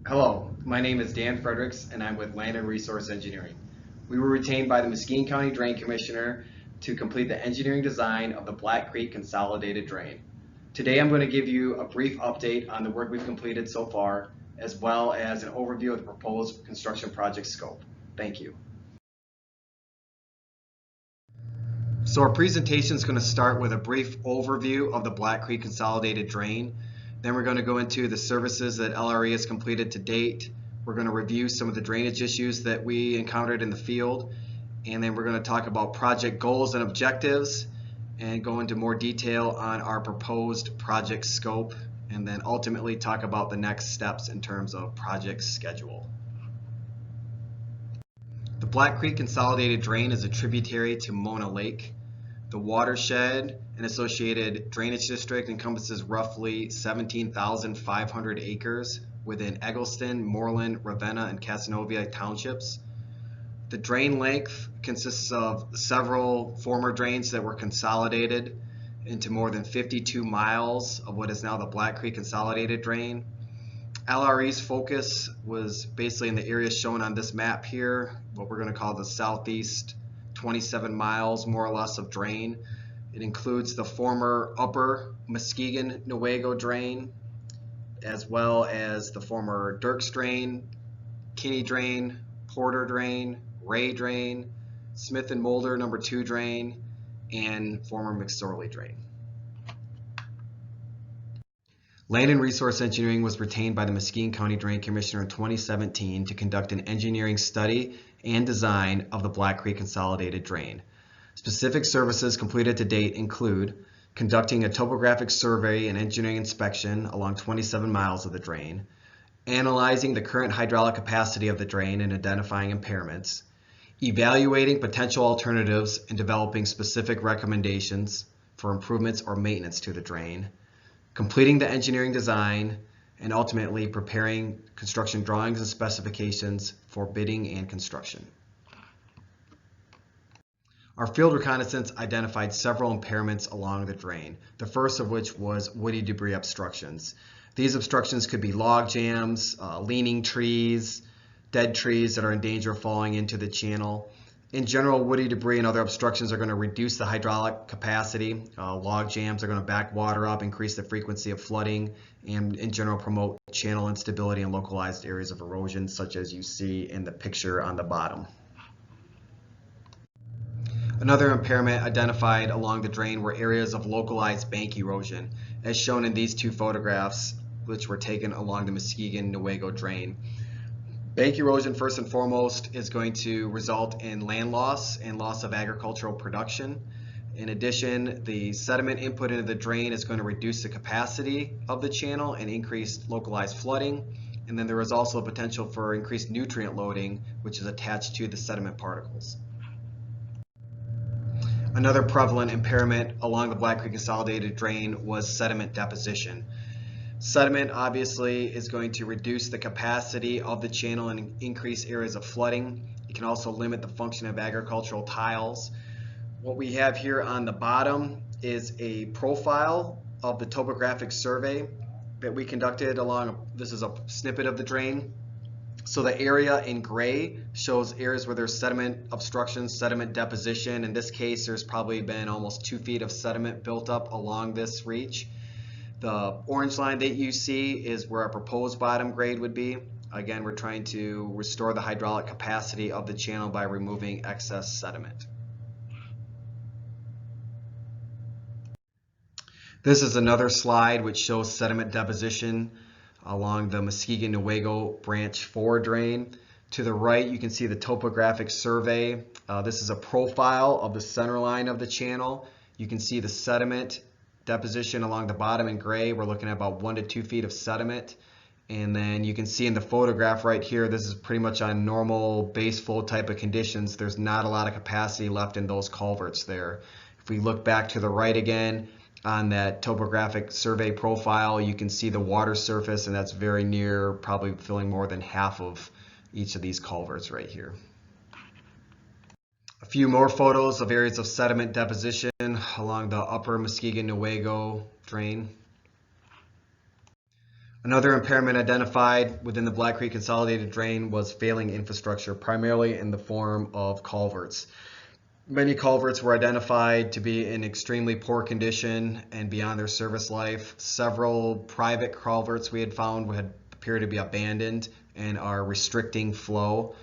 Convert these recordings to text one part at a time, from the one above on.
Hello, my name is Dan Fredricks and I'm with Land and Resource Engineering. We were retained by the Muskegon County Drain Commissioner to complete the engineering design of the Black Creek Consolidated Drain. Today I'm going to give you a brief update on the work we've completed so far, as well as an overview of the proposed construction project scope. Thank you. So our presentation is going to start with a brief overview of the Black Creek Consolidated Drain. Then we're going to go into the services that LRE has completed to date. We're going to review some of the drainage issues that we encountered in the field. And then we're going to talk about project goals and objectives and go into more detail on our proposed project scope, and then ultimately talk about the next steps in terms of project schedule. The Black Creek Consolidated Drain is a tributary to Mona Lake. The watershed and associated drainage district encompasses roughly 17,500 acres within Eggleston, Moreland, Ravenna, and Casanova townships. The drain length consists of several former drains that were consolidated into more than 52 miles of what is now the Black Creek Consolidated Drain. LRE's focus was basically in the area shown on this map here, what we're going to call the southeast 27 miles more or less of drain. It includes the former upper Muskegon County Drain, as well as the former Dirks Drain, Kinney Drain, Porter Drain, Ray Drain, Smith and Mulder No. 2 Drain, and former McSorley Drain. Land and Resource Engineering was retained by the Muskegon County Drain Commissioner in 2017 to conduct an engineering study and design of the Black Creek Consolidated Drain. Specific services completed to date include conducting a topographic survey and engineering inspection along 27 miles of the drain, analyzing the current hydraulic capacity of the drain and identifying impairments, evaluating potential alternatives and developing specific recommendations for improvements or maintenance to the drain, completing the engineering design, and ultimately preparing construction drawings and specifications for bidding and construction. Our field reconnaissance identified several impairments along the drain, the first of which was woody debris obstructions. These obstructions could be log jams, leaning trees, dead trees that are in danger of falling into the channel. In general, woody debris and other obstructions are going to reduce the hydraulic capacity. Log jams are going to back water up, increase the frequency of flooding, and in general promote channel instability and localized areas of erosion, such as you see in the picture on the bottom. Another impairment identified along the drain were areas of localized bank erosion, as shown in these two photographs, which were taken along the Muskegon County Drain. Bank erosion, first and foremost, is going to result in land loss and loss of agricultural production. In addition, the sediment input into the drain is going to reduce the capacity of the channel and increase localized flooding. And then there is also a potential for increased nutrient loading, which is attached to the sediment particles. Another prevalent impairment along the Black Creek Consolidated Drain was sediment deposition. Sediment obviously is going to reduce the capacity of the channel and increase areas of flooding. It can also limit the function of agricultural tiles. What we have here on the bottom is a profile of the topographic survey that we conducted along, this is a snippet of the drain. So the area in gray shows areas where there's sediment obstruction, sediment deposition. In this case, there's probably been almost 2 feet of sediment built up along this reach. The orange line that you see is where our proposed bottom grade would be. Again, we're trying to restore the hydraulic capacity of the channel by removing excess sediment. This is another slide which shows sediment deposition along the Muskegon County Branch 4 drain. To the right, you can see the topographic survey. This is a profile of the center line of the channel. You can see the sediment deposition along the bottom in gray. We're looking at about 1 to 2 feet of sediment. And then you can see in the photograph right here, this is pretty much on normal base flow type of conditions. There's not a lot of capacity left in those culverts there. If we look back to the right again, on that topographic survey profile, you can see the water surface, and that's very near, probably filling more than half of each of these culverts right here. A few more photos of areas of sediment deposition along the upper Muskegon County Drain. Another impairment identified within the Black Creek Consolidated Drain was failing infrastructure, primarily in the form of culverts. Many culverts were identified to be in extremely poor condition and beyond their service life. Several private culverts we had found had appeared to be abandoned and are restricting flow.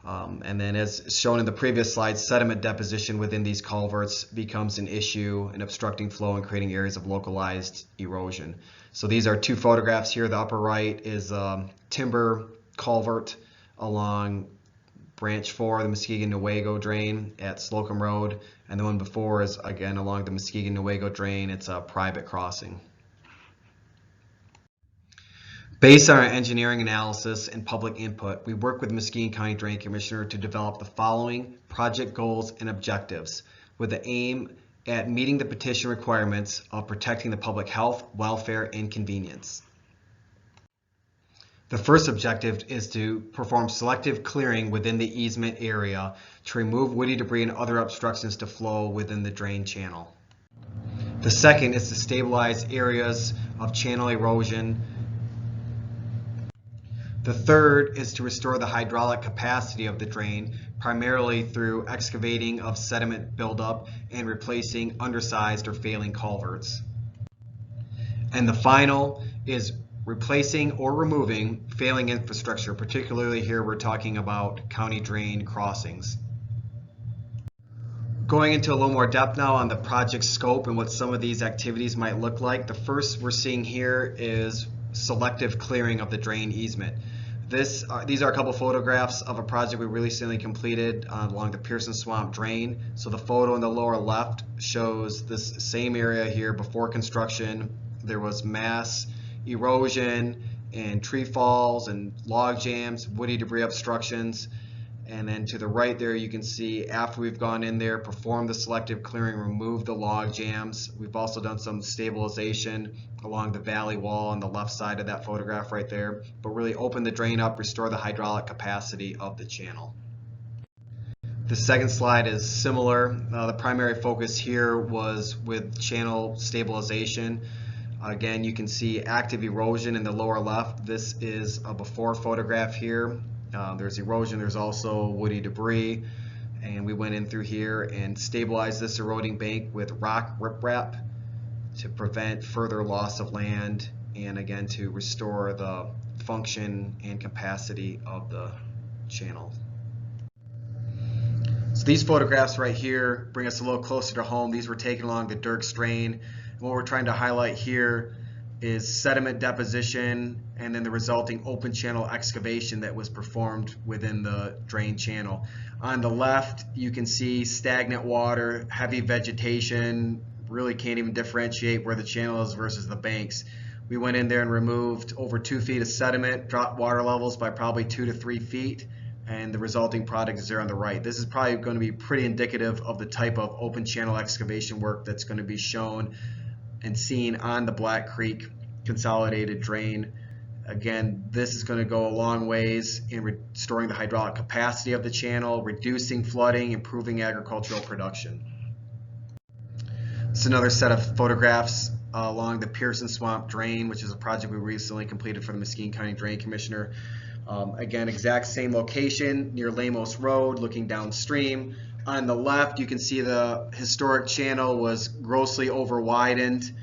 And then, as shown in the previous slide, sediment deposition within these culverts becomes an issue in obstructing flow and creating areas of localized erosion. So these are two photographs here. The upper right is a timber culvert along Branch 4 of the Muskegon Drain at Slocum Road, and the one before is again along the Muskegon Drain. It's a private crossing. Based on our engineering analysis and public input, we work with the Muskegon County Drain Commissioner to develop the following project goals and objectives with the aim at meeting the petition requirements of protecting the public health, welfare, and convenience. The first objective is to perform selective clearing within the easement area to remove woody debris and other obstructions to flow within the drain channel. The second is to stabilize areas of channel erosion. The third is to restore the hydraulic capacity of the drain, primarily through excavating of sediment buildup and replacing undersized or failing culverts. And the final is replacing or removing failing infrastructure, particularly here we're talking about county drain crossings. Going into a little more depth now on the project scope and what some of these activities might look like. The first we're seeing here is selective clearing of the drain easement. These are a couple photographs of a project we recently completed along the Pearson Swamp Drain. So the photo in the lower left shows this same area here before construction. There was mass erosion and tree falls and log jams, woody debris obstructions. And then to the right there, you can see after we've gone in there, performed the selective clearing, removed the log jams. We've also done some stabilization along the valley wall on the left side of that photograph right there, but really open the drain up, restore the hydraulic capacity of the channel. The second slide is similar. The primary focus here was with channel stabilization. Again, you can see active erosion in the lower left. This is a before photograph here. There's erosion, there's also woody debris, and we went in through here and stabilized this eroding bank with rock riprap to prevent further loss of land and again to restore the function and capacity of the channel. So these photographs right here bring us a little closer to home. These were taken along the Dirks Drain. And what we're trying to highlight here is sediment deposition and then the resulting open channel excavation that was performed within the drain channel. On the left, you can see stagnant water, heavy vegetation, really can't even differentiate where the channel is versus the banks. We went in there and removed over 2 feet of sediment, dropped water levels by probably 2 to 3 feet, and the resulting product is there on the right. This is probably going to be pretty indicative of the type of open channel excavation work that's going to be shown and seen on the Black Creek Consolidated Drain. Again, this is going to go a long ways in restoring the hydraulic capacity of the channel, reducing flooding, improving agricultural production. This is another set of photographs along the Pearson Swamp Drain, which is a project we recently completed for the Muskegon County Drain Commissioner. Again, exact same location near Lamos Road, looking downstream. On the left, you can see the historic channel was grossly over-widened,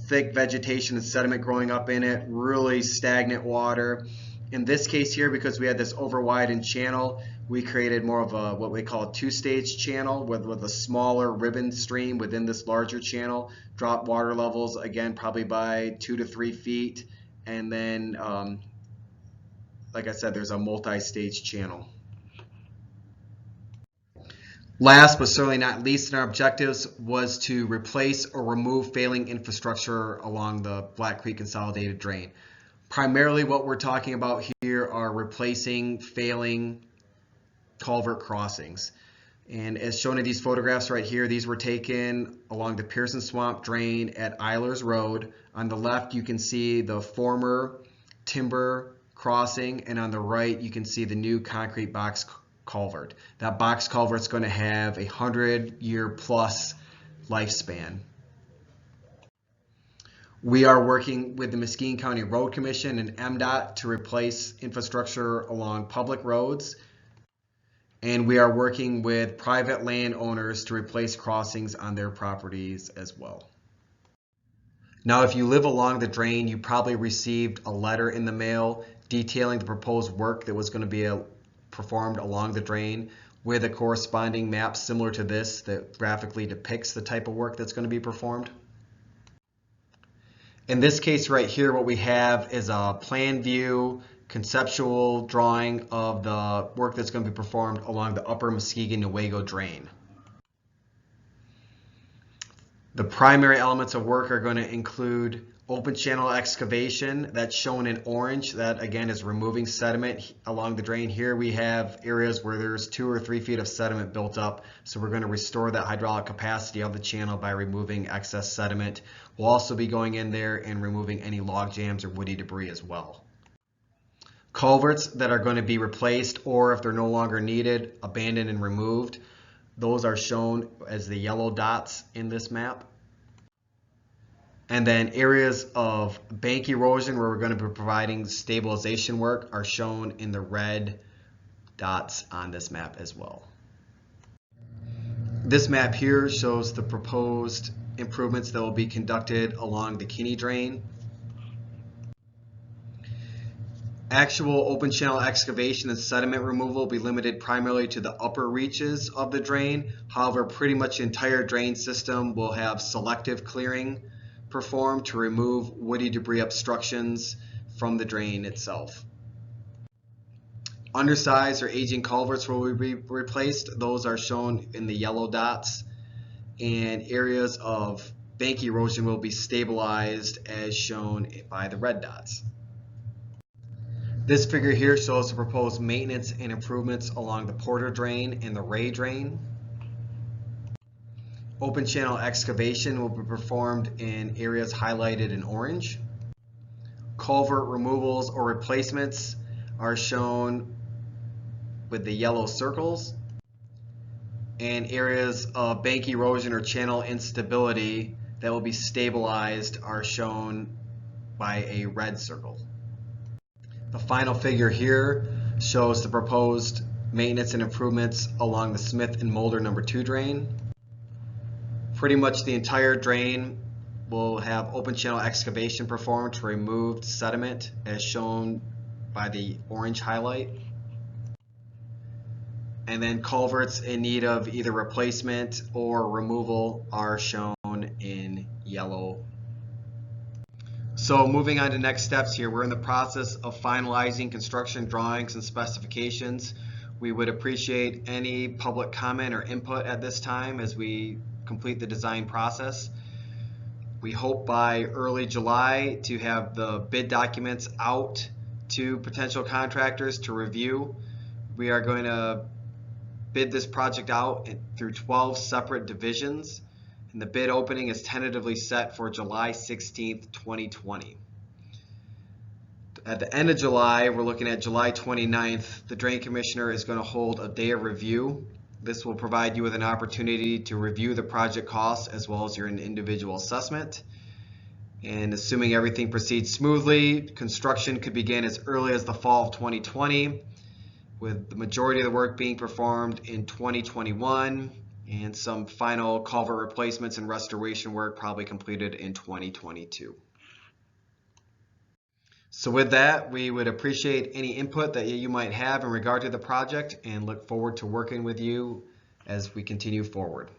thick vegetation and sediment growing up in it, really stagnant water. In this case here, because we had this over-widened channel, we created more of a what we call a two-stage channel with a smaller ribbon stream within this larger channel, dropped water levels, again, probably by 2 to 3 feet, and then, like I said, there's a multi-stage channel. Last but certainly not least in our objectives was to replace or remove failing infrastructure along the Black Creek Consolidated Drain. Primarily what we're talking about here are replacing failing culvert crossings. And as shown in these photographs right here, these were taken along the Pearson Swamp Drain at Eilers Road. On the left you can see the former timber crossing, and on the right you can see the new concrete box culvert. That box culvert is going to have a 100-year plus lifespan. We are working with the Muskegon County Road Commission and MDOT to replace infrastructure along public roads. And we are working with private landowners to replace crossings on their properties as well. Now, if you live along the drain, you probably received a letter in the mail detailing the proposed work that was going to be performed along the drain with a corresponding map similar to this that graphically depicts the type of work that's going to be performed. In this case right here, what we have is a plan view, conceptual drawing of the work that's going to be performed along the upper Muskegon-Newaygo drain. The primary elements of work are going to include open channel excavation, that's shown in orange. That again is removing sediment along the drain. Here we have areas where there's 2 or 3 feet of sediment built up, so we're going to restore that hydraulic capacity of the channel by removing excess sediment. We'll also be going in there and removing any log jams or woody debris as well. Culverts that are going to be replaced, or if they're no longer needed, abandoned and removed. Those are shown as the yellow dots in this map. And then areas of bank erosion where we're going to be providing stabilization work are shown in the red dots on this map as well. This map here shows the proposed improvements that will be conducted along the Kinney Drain. Actual open channel excavation and sediment removal will be limited primarily to the upper reaches of the drain. However, pretty much the entire drain system will have selective clearing performed to remove woody debris obstructions from the drain itself. Undersized or aging culverts will be replaced. Those are shown in the yellow dots. And areas of bank erosion will be stabilized as shown by the red dots. This figure here shows the proposed maintenance and improvements along the Porter Drain and the Ray Drain. Open channel excavation will be performed in areas highlighted in orange. Culvert removals or replacements are shown with the yellow circles. And areas of bank erosion or channel instability that will be stabilized are shown by a red circle. The final figure here shows the proposed maintenance and improvements along the Smith and Mulder No. 2 drain. Pretty much the entire drain will have open channel excavation performed to remove sediment as shown by the orange highlight. And then culverts in need of either replacement or removal are shown in yellow. So moving on to next steps here, we're in the process of finalizing construction drawings and specifications. We would appreciate any public comment or input at this time as we complete the design process. We hope by early July to have the bid documents out to potential contractors to review. We are going to bid this project out through 12 separate divisions. And the bid opening is tentatively set for July 16th, 2020. At the end of July, we're looking at July 29th, the Drain Commissioner is going to hold a day of review. This will provide you with an opportunity to review the project costs as well as your individual assessment. And assuming everything proceeds smoothly, construction could begin as early as the fall of 2020, with the majority of the work being performed in 2021. And some final culvert replacements and restoration work probably completed in 2022. So with that, we would appreciate any input that you might have in regard to the project and look forward to working with you as we continue forward.